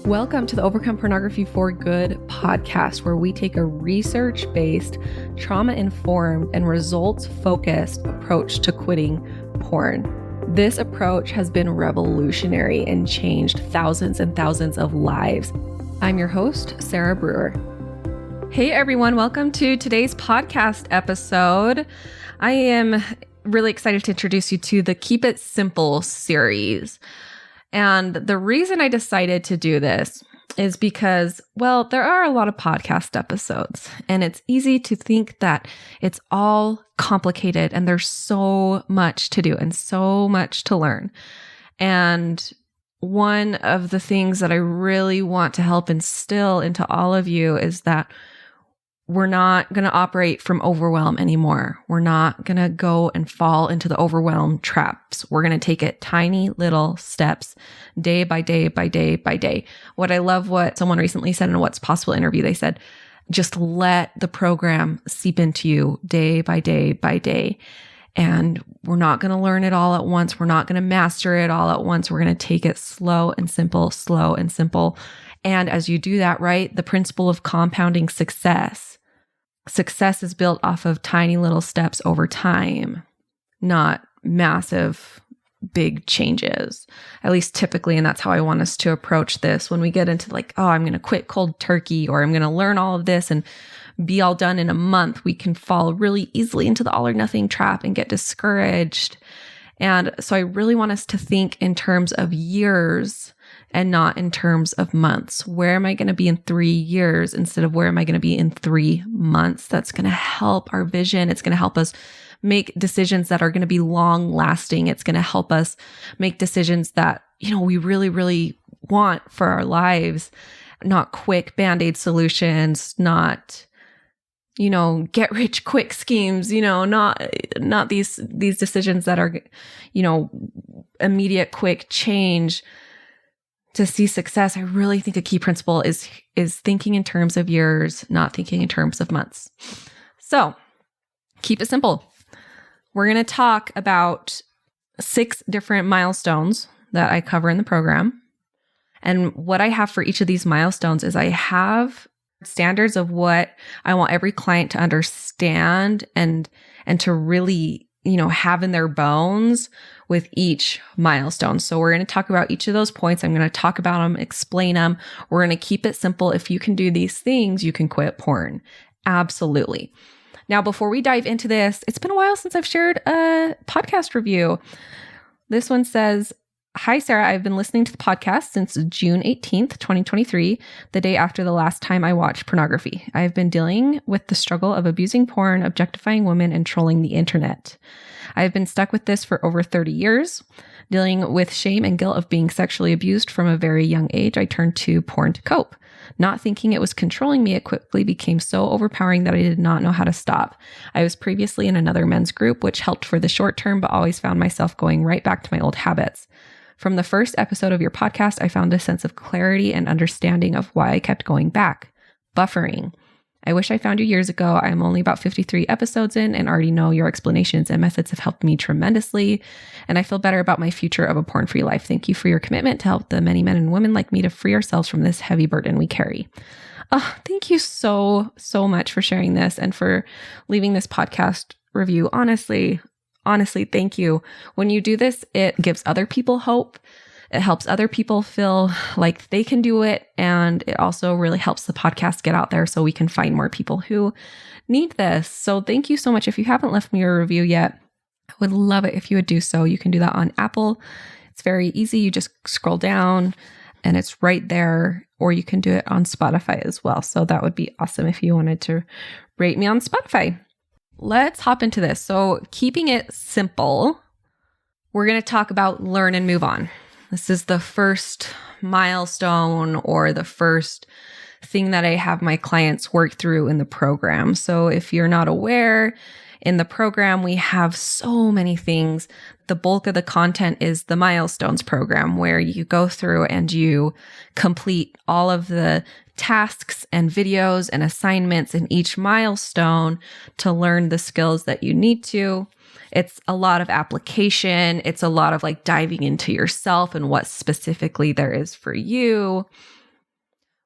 Welcome to the Overcome Pornography for Good podcast, where we take a research-based, trauma-informed, and results-focused approach to quitting porn. This approach has been revolutionary and changed thousands and thousands of lives. I'm your host, Sarah Brewer. Hey everyone, welcome to today's podcast episode. I am really excited to introduce you to the Keep It Simple series. And the reason I decided to do this is because, well, there are a lot of podcast episodes, and it's easy to think that it's all complicated and there's so much to do and so much to learn. And one of the things that I really want to help instill into all of you is that we're not going to operate from overwhelm anymore. We're not going to go and fall into the overwhelm traps. We're going to take it tiny little steps, day by day by day by day. What I love what someone recently said in a What's Possible interview, they said, just let the program seep into you day by day by day. And we're not going to learn it all at once. We're not going to master it all at once. We're going to take it slow and simple, slow and simple. And as you do that, right, the principle of compounding success. Success is built off of tiny little steps over time, not massive, big changes, at least typically. And that's how I want us to approach this. When we get into like, oh, I'm going to quit cold turkey, or I'm going to learn all of this and be all done in a month, we can fall really easily into the all or nothing trap and get discouraged. And so I really want us to think in terms of years and not in terms of months. Where am I going to be in 3 years instead of where am I going to be in 3 months? That's going to help our vision. It's going to help us make decisions that are going to be long lasting. It's going to help us make decisions that, we really, really want for our lives, not quick Band-Aid solutions, not get rich quick schemes, not these decisions that are, immediate quick change to see success. I really think a key principle is thinking in terms of years, not thinking in terms of months. So keep it simple. We're going to talk about 6 different milestones that I cover in the program. And what I have for each of these milestones is I have standards of what I want every client to understand and to really, have in their bones with each milestone. So we're going to talk about each of those points. I'm going to talk about them, explain them. We're going to keep it simple. If you can do these things, you can quit porn. Absolutely. Now, before we dive into this, it's been a while since I've shared a podcast review. This one says, "Hi, Sarah. I've been listening to the podcast since June 18th, 2023, the day after the last time I watched pornography. I've been dealing with the struggle of abusing porn, objectifying women, and trolling the internet. I've been stuck with this for over 30 years. Dealing with shame and guilt of being sexually abused from a very young age, I turned to porn to cope. Not thinking it was controlling me, it quickly became so overpowering that I did not know how to stop. I was previously in another men's group, which helped for the short term, but always found myself going right back to my old habits. From the first episode of your podcast, I found a sense of clarity and understanding of why I kept going back. Buffering. I wish I found you years ago. I am only about 53 episodes in and already know your explanations and methods have helped me tremendously. And I feel better about my future of a porn-free life. Thank you for your commitment to help the many men and women like me to free ourselves from this heavy burden we carry." Oh, thank you so much for sharing this and for leaving this podcast review. Honestly, thank you. When you do this, it gives other people hope. It helps other people feel like they can do it. And it also really helps the podcast get out there so we can find more people who need this. So thank you so much. If you haven't left me a review yet, I would love it if you would do so. You can do that on Apple. It's very easy. You just scroll down and it's right there. Or you can do it on Spotify as well. So that would be awesome if you wanted to rate me on Spotify. Let's hop into this. So keeping it simple, we're going to talk about learn and move on. This is the first milestone or the first thing that I have my clients work through in the program. So if you're not aware, in the program, we have so many things. The bulk of the content is the milestones program, where you go through and you complete all of the tasks and videos and assignments in each milestone to learn the skills that you need to. It's a lot of application. It's a lot of like diving into yourself and what specifically there is for you.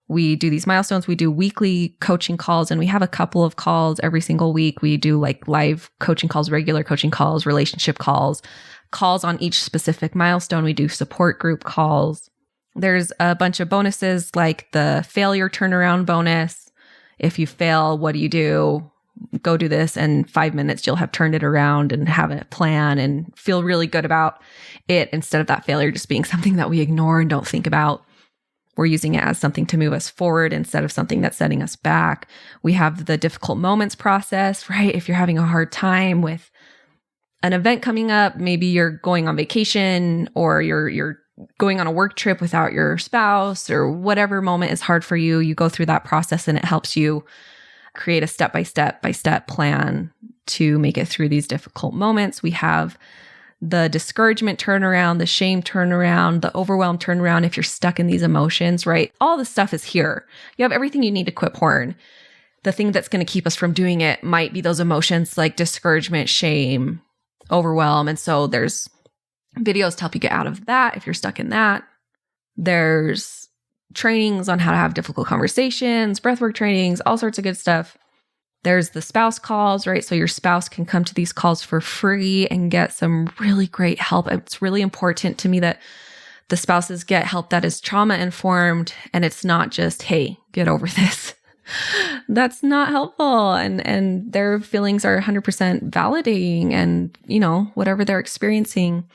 We do these milestones. We do weekly coaching calls, and we have a couple of calls every single week. We do like live coaching calls, regular coaching calls, relationship calls on each specific milestone. We do support group calls. There's a bunch of bonuses like the failure turnaround bonus. If you fail, what do you do? Go do this, and 5 minutes you'll have turned it around and have a plan and feel really good about it, instead of that failure just being something that we ignore and don't think about. We're using it as something to move us forward instead of something that's setting us back. We have the difficult moments process, right? If you're having a hard time with an event coming up, maybe you're going on vacation or you're going on a work trip without your spouse, or whatever moment is hard for you, you go through that process and it helps you create a step-by-step plan to make it through these difficult moments. We have the discouragement turnaround, the shame turnaround, the overwhelm turnaround if you're stuck in these emotions, right? All this stuff is here. You have everything you need to quit porn. The thing that's going to keep us from doing it might be those emotions like discouragement, shame, overwhelm. And so there's videos to help you get out of that if you're stuck in that. There's trainings on how to have difficult conversations, breathwork trainings, all sorts of good stuff. There's the spouse calls, right? So your spouse can come to these calls for free and get some really great help. It's really important to me that the spouses get help that is trauma informed, and it's not just, hey, get over this. That's not helpful. And their feelings are 100% validating, and, whatever they're experiencing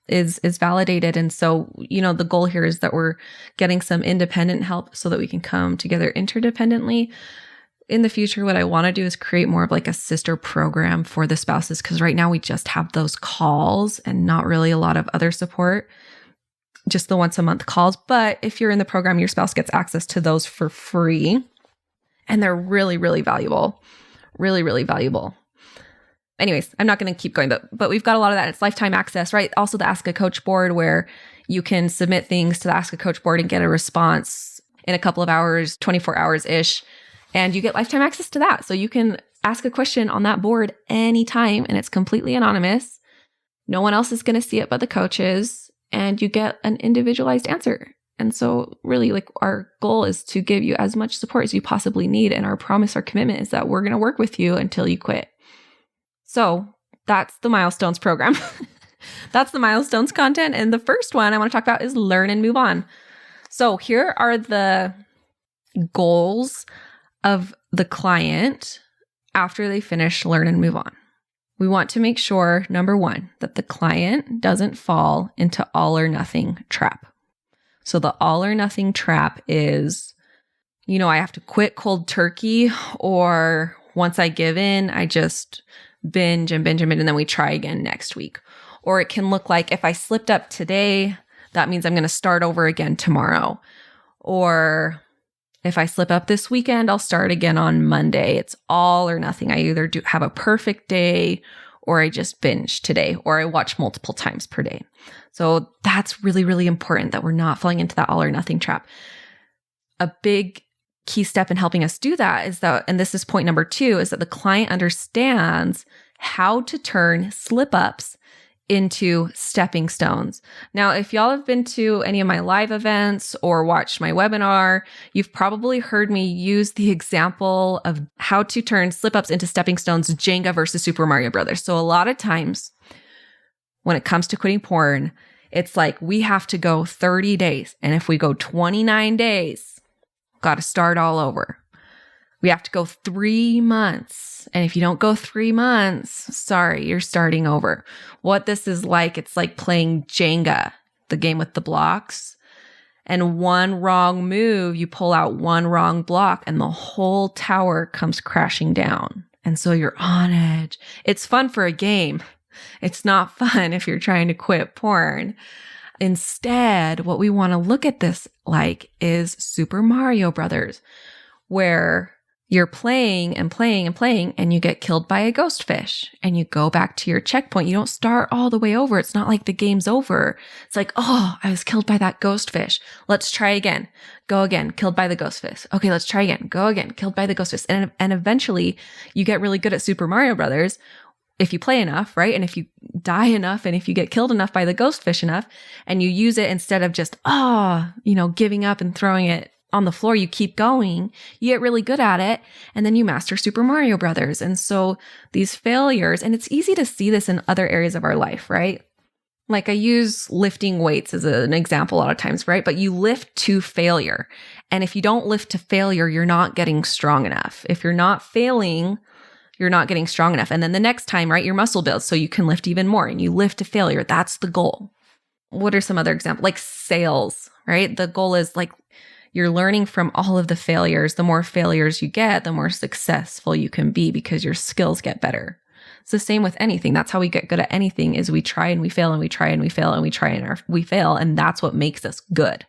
is validated. And so, the goal here is that we're getting some independent help so that we can come together interdependently. In the future, what I want to do is create more of like a sister program for the spouses, because right now we just have those calls and not really a lot of other support, just the once a month calls. But if you're in the program, your spouse gets access to those for free, and they're really, really valuable, really, really valuable. Anyways, I'm not going to keep going, but we've got a lot of that. It's lifetime access, right? Also the Ask a Coach board, where you can submit things to the Ask a Coach board and get a response in a couple of hours, 24 hours-ish. And you get lifetime access to that. So you can ask a question on that board anytime, and it's completely anonymous. No one else is going to see it but the coaches, and you get an individualized answer. And so really, like, our goal is to give you as much support as you possibly need. And our promise, our commitment is that we're going to work with you until you quit. So that's the milestones program. That's the milestones content. And the first one I want to talk about is learn and move on. So here are the goals of the client after they finish learn and move on. We want to make sure, number one, that the client doesn't fall into all or nothing trap. So the all or nothing trap is, I have to quit cold turkey, or once I give in, I just binge, and then we try again next week. Or it can look like, if I slipped up today, that means I'm going to start over again tomorrow. Or if I slip up this weekend, I'll start again on Monday. It's all or nothing. I either have a perfect day, or I just binge today, or I watch multiple times per day. So that's really, really important that we're not falling into that all or nothing trap. A big key step in helping us do that is that, and this is point number 2, is that the client understands how to turn slip-ups into stepping stones. Now, if y'all have been to any of my live events or watched my webinar, you've probably heard me use the example of how to turn slip-ups into stepping stones, Jenga versus Super Mario Brothers. So a lot of times when it comes to quitting porn, it's like we have to go 30 days. And if we go 29 days, got to start all over. We have to go 3 months. And if you don't go 3 months, sorry, you're starting over. What this is like, it's like playing Jenga, the game with the blocks. And one wrong move, you pull out one wrong block and the whole tower comes crashing down. And so you're on edge. It's fun for a game. It's not fun if you're trying to quit porn. Instead, what we want to look at this like is Super Mario Brothers, where you're playing and playing and playing, and you get killed by a ghost fish, and you go back to your checkpoint. You don't start all the way over. It's not like the game's over. It's like, oh, I was killed by that ghost fish. Let's try again. Go again. Killed by the ghost fish. Okay, let's try again. Go again. Killed by the ghost fish. And eventually you get really good at Super Mario Brothers if you play enough, right? And if you die enough, and if you get killed enough by the ghost fish enough, and you use it instead of just, giving up and throwing it on the floor, you keep going, you get really good at it, and then you master Super Mario Brothers. And so these failures, and it's easy to see this in other areas of our life, right? Like I use lifting weights as an example a lot of times, right? But you lift to failure. And if you don't lift to failure, you're not getting strong enough. If you're not failing, you're not getting strong enough. And then the next time, right, your muscle builds so you can lift even more and you lift to failure. That's the goal. What are some other examples? Like sales, right? The goal is like you're learning from all of the failures. The more failures you get, the more successful you can be because your skills get better. It's the same with anything. That's how we get good at anything is we try and we fail and we try and we fail and we try and we fail. And that's what makes us good.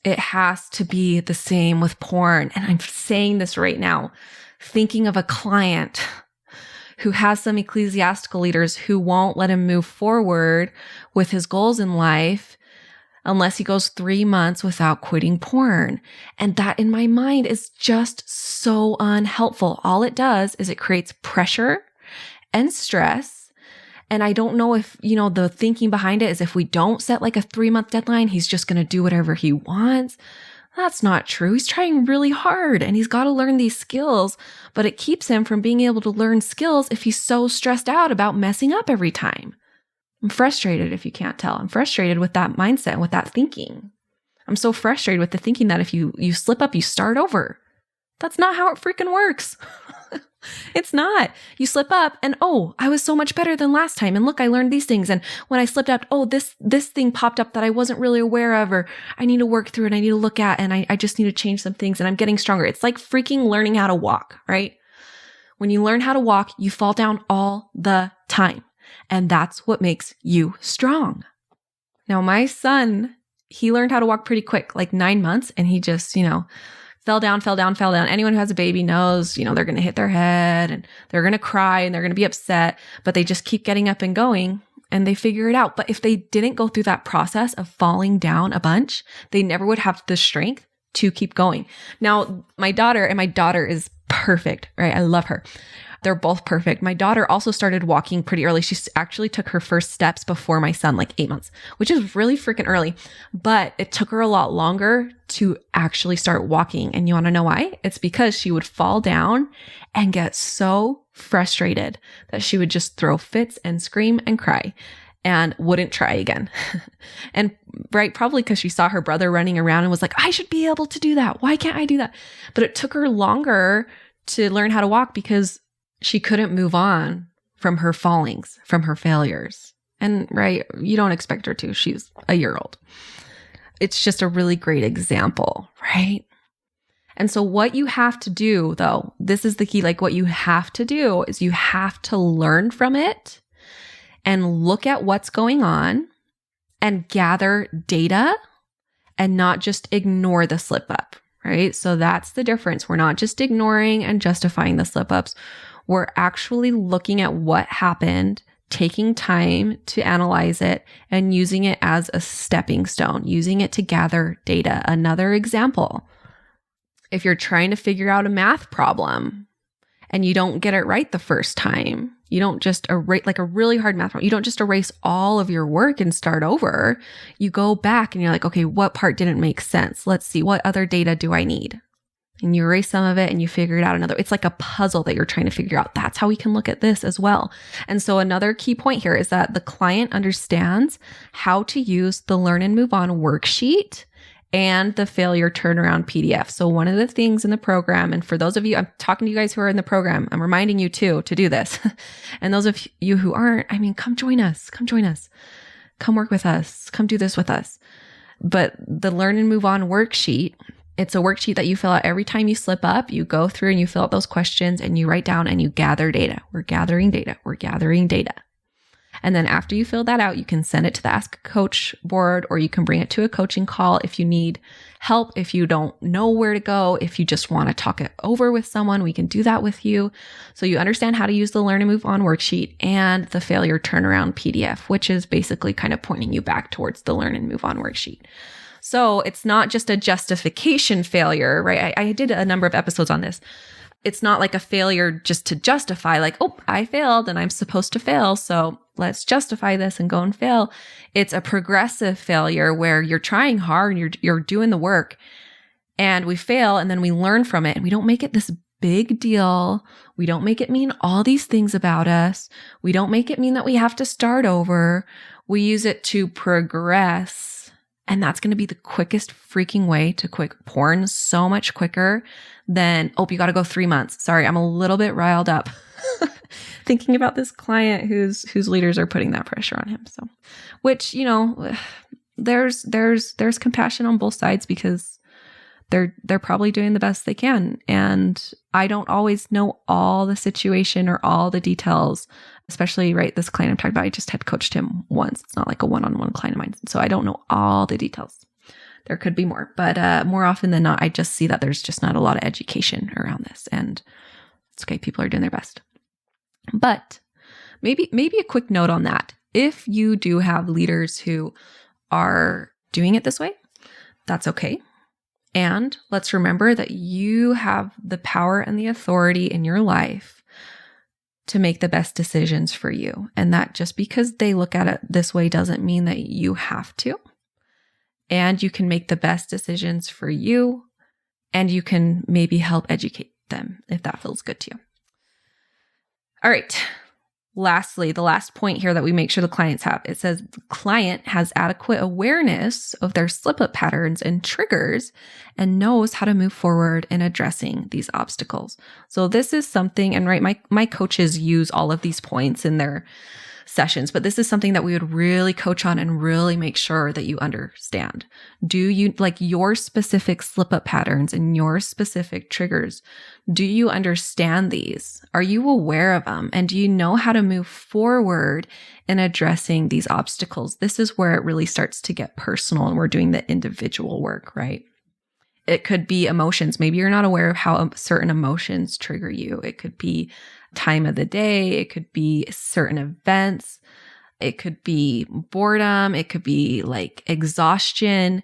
It has to be the same with porn. And I'm saying this right now, thinking of a client who has some ecclesiastical leaders who won't let him move forward with his goals in life unless he goes 3 months without quitting porn. And that in my mind is just so unhelpful. All it does is it creates pressure and stress. And I don't know if, the thinking behind it is if we don't set like a 3-month deadline, he's just going to do whatever he wants. That's not true. He's trying really hard and he's got to learn these skills, but it keeps him from being able to learn skills if he's so stressed out about messing up every time. I'm frustrated if you can't tell. I'm frustrated with that mindset and with that thinking. I'm so frustrated with the thinking that if you slip up, you start over. That's not how it freaking works. It's not. You slip up and, I was so much better than last time. And look, I learned these things. And when I slipped up, this thing popped up that I wasn't really aware of, or I need to work through it. I need to look at, and I just need to change some things and I'm getting stronger. It's like freaking learning how to walk, right? When you learn how to walk, you fall down all the time. And that's what makes you strong. Now, my son, he learned how to walk pretty quick, like 9 months. And he just, fell down. Anyone who has a baby knows, they're going to hit their head and they're going to cry and they're going to be upset, but they just keep getting up and going and they figure it out. But if they didn't go through that process of falling down a bunch, they never would have the strength to keep going. Now, my daughter is perfect, right? I love her. They're both perfect. My daughter also started walking pretty early. She actually took her first steps before my son, like 8 months, which is really freaking early, but it took her a lot longer to actually start walking. And you want to know why? It's because she would fall down and get so frustrated that she would just throw fits and scream and cry and wouldn't try again. And right, probably because she saw her brother running around and was like, I should be able to do that. Why can't I do that? But it took her longer to learn how to walk because she couldn't move on from her fallings, from her failures. And right, you don't expect her to. She's a year old. It's just a really great example, right? And so what you have to do, though, this is the key, like what you have to do is you have to learn from it and look at what's going on and gather data and not just ignore the slip up, right? So that's the difference. We're not just ignoring and justifying the slip ups. We're actually looking at what happened, taking time to analyze it, and using it as a stepping stone, using it to gather data. Another example, if you're trying to figure out a math problem and you don't get it right the first time, you don't just erase, like a really hard math problem, you don't just erase all of your work and start over. You go back and you're like, okay, what part didn't make sense? Let's see, what other data do I need? And you erase some of it and you figure it out another. It's like a puzzle that you're trying to figure out. That's how we can look at this as well. And so another key point here is that the client understands how to use the Learn and Move On worksheet and the failure turnaround PDF. So one of the things in the program, and for those of you, I'm talking to you guys who are in the program, I'm reminding you too to do this. And those of you who aren't, come join us, come work with us, come do this with us. But the Learn and Move On worksheet, it's a worksheet that you fill out every time you slip up. You go through and you fill out those questions and you write down and you gather data. We're gathering data. And then after you fill that out, you can send it to the Ask a Coach board, or you can bring it to a coaching call if you need help, if you don't know where to go, if you just want to talk it over with someone, we can do that with you. So you understand how to use the Learn and Move On worksheet and the failure turnaround PDF, which is basically kind of pointing you back towards the Learn and Move On worksheet. So it's not just a justification failure, right? I did a number of episodes on this. It's not like a failure just to justify, like, oh, I failed and I'm supposed to fail, so let's justify this and go and fail. It's a progressive failure where you're trying hard and you're doing the work, and we fail and then we learn from it and we don't make it this big deal. We don't make it mean all these things about us. We don't make it mean that we have to start over. We use it to progress. And that's going to be the quickest freaking way to quit porn, so much quicker than, oh, you got to go 3 months. Sorry, I'm a little bit riled up thinking about this client whose leaders are putting that pressure on him. So, which, there's compassion on both sides because they're probably doing the best they can. And I don't always know all the situation or all the details, especially, right, this client I'm talking about, I just had coached him once. It's not like a one-on-one client of mine. So I don't know all the details. There could be more, but more often than not, I just see that there's just not a lot of education around this. And it's okay. People are doing their best. But maybe a quick note on that. If you do have leaders who are doing it this way, that's okay. And let's remember that you have the power and the authority in your life to make the best decisions for you. And that just because they look at it this way doesn't mean that you have to. And you can make the best decisions for you, and you can maybe help educate them if that feels good to you. All right. Lastly, the last point here that we make sure the clients have, it says the client has adequate awareness of their slip-up patterns and triggers and knows how to move forward in addressing these obstacles. So this is something, and right, my coaches use all of these points in their sessions, but this is something that we would really coach on and really make sure that you understand. Do you, like your specific slip-up patterns and your specific triggers, do you understand these? Are you aware of them? And do you know how to move forward in addressing these obstacles? This is where it really starts to get personal and we're doing the individual work, right? It could be emotions. Maybe you're not aware of how certain emotions trigger you. It could be time of the day. It could be certain events. It could be boredom. It could be like exhaustion.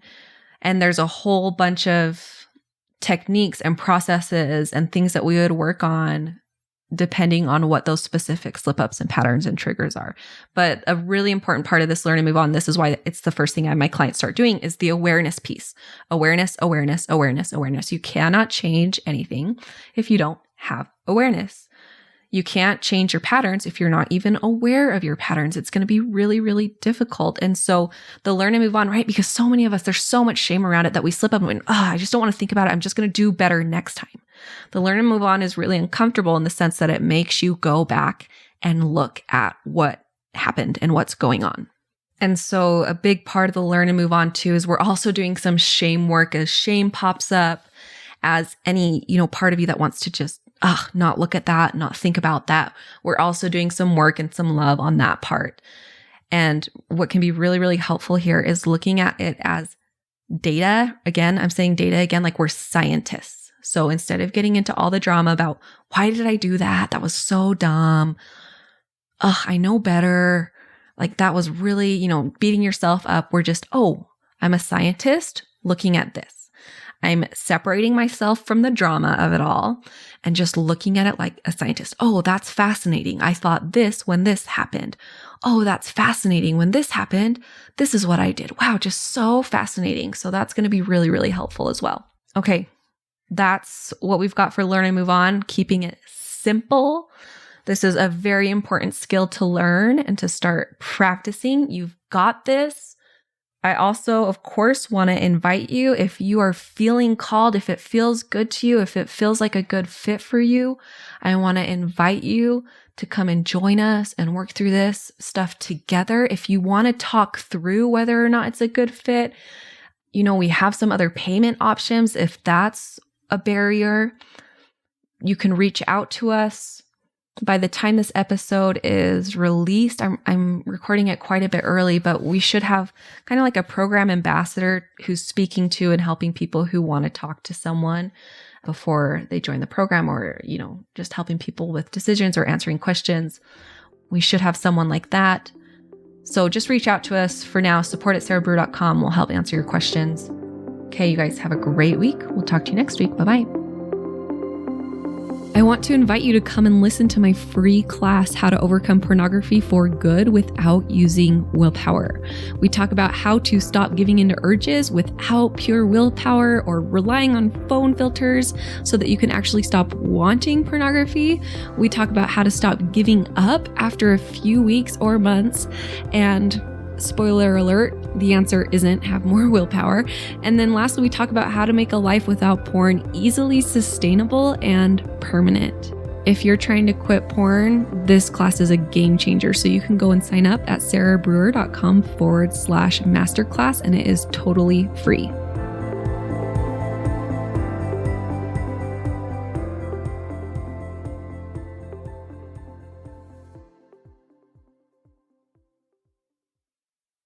And there's a whole bunch of techniques and processes and things that we would work on depending on what those specific slip-ups and patterns and triggers are. But a really important part of this learn and move on, this is why it's the first thing I have my clients start doing, is the awareness piece. Awareness, awareness, awareness, awareness. You cannot change anything if you don't have awareness. You can't change your patterns if you're not even aware of your patterns. It's going to be really, really difficult. And so the learn and move on, right? Because so many of us, there's so much shame around it that we slip up and I just don't want to think about it. I'm just going to do better next time. The learn and move on is really uncomfortable in the sense that it makes you go back and look at what happened and what's going on. And so a big part of the learn and move on too is we're also doing some shame work as shame pops up, as any, part of you that wants to just not look at that, not think about that. We're also doing some work and some love on that part. And what can be really, really helpful here is looking at it as data. Again, I'm saying data again, like we're scientists. So instead of getting into all the drama about why did I do that? That was so dumb. I know better. Like that was really, beating yourself up. We're just, I'm a scientist looking at this. I'm separating myself from the drama of it all and just looking at it like a scientist. Oh, that's fascinating. I thought this when this happened. Oh, that's fascinating. When this happened, this is what I did. Wow, just so fascinating. So that's going to be really, really helpful as well. Okay, that's what we've got for learn and move on, keeping it simple. This is a very important skill to learn and to start practicing. You've got this. I also, of course, want to invite you, if you are feeling called, if it feels good to you, if it feels like a good fit for you, I want to invite you to come and join us and work through this stuff together. If you want to talk through whether or not it's a good fit, we have some other payment options. If that's a barrier, you can reach out to us. By the time this episode is released, I'm recording it quite a bit early, but we should have kind of like a program ambassador who's speaking to and helping people who want to talk to someone before they join the program, or, just helping people with decisions or answering questions. We should have someone like that. So just reach out to us for now. support@sarahbrewer.com will help answer your questions. Okay, you guys have a great week. We'll talk to you next week. Bye-bye. I want to invite you to come and listen to my free class, How to Overcome Pornography for Good Without Using Willpower. We talk about how to stop giving into urges without pure willpower or relying on phone filters so that you can actually stop wanting pornography. We talk about how to stop giving up after a few weeks or months. And spoiler alert, the answer isn't have more willpower. And then lastly, we talk about how to make a life without porn easily sustainable and permanent. If you're trying to quit porn, this class is a game changer. So you can go and sign up at sarahbrewer.com/masterclass, and it is totally free.